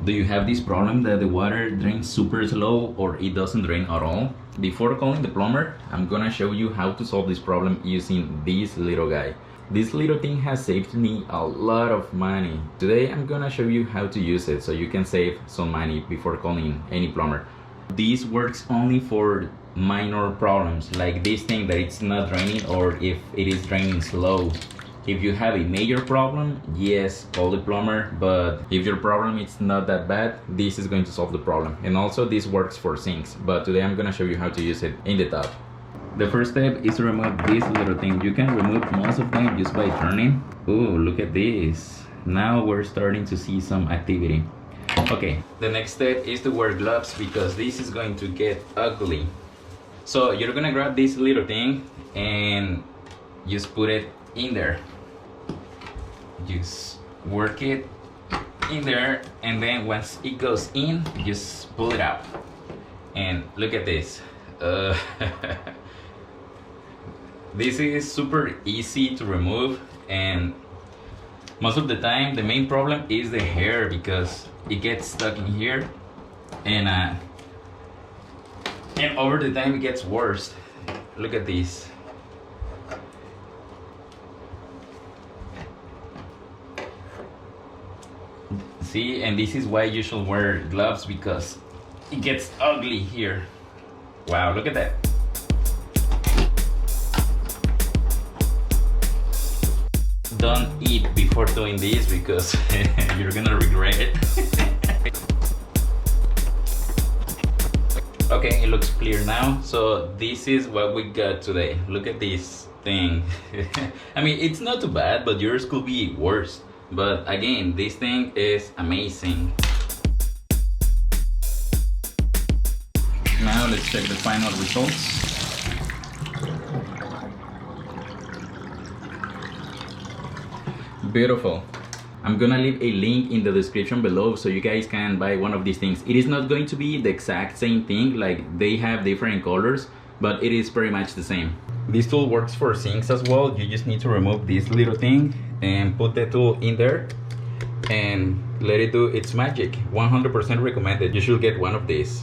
Do you have this problem that the water drains super slow or it doesn't drain at all? Before calling the plumber, I'm gonna show you how to solve this problem using this little guy. This little thing has saved me a lot of money. Today I'm gonna show you how to use it so you can save some money before calling any plumber. This works only for minor problems like this thing that it's not draining or if it is draining slow. If you have a major problem, yes, call the plumber, but if your problem is not that bad, this is going to solve the problem. And also this works for sinks, but today I'm gonna show you how to use it in the tub. The first step is to remove this little thing. You can remove most of them just by turning. Ooh, look at this. Now we're starting to see some activity. Okay, the next step is to wear gloves because this is going to get ugly. So you're gonna grab this little thing and just put it in there. Just work it in there, and then once it goes in, just pull it out. And look at this. This is super easy to remove, and most of the time the main problem is the hair because it gets stuck in here, and over the time it gets worse. Look at this. See, and this is why you should wear gloves because it gets ugly here. Wow, look at that. Don't eat before doing this because you're gonna regret it. Okay, it looks clear now. So this is what we got today. Look at this thing. I mean, it's not too bad, but yours could be worse. But again, this thing is amazing. Now let's check the final results. Beautiful. I'm gonna leave a link in the description below so you guys can buy one of these things. It is not going to be the exact same thing, like they have different colors, but it is pretty much the same. This tool works for sinks as well. You just need to remove this little thing and put the tool in there and let it do its magic. 100% recommended. You should get one of these.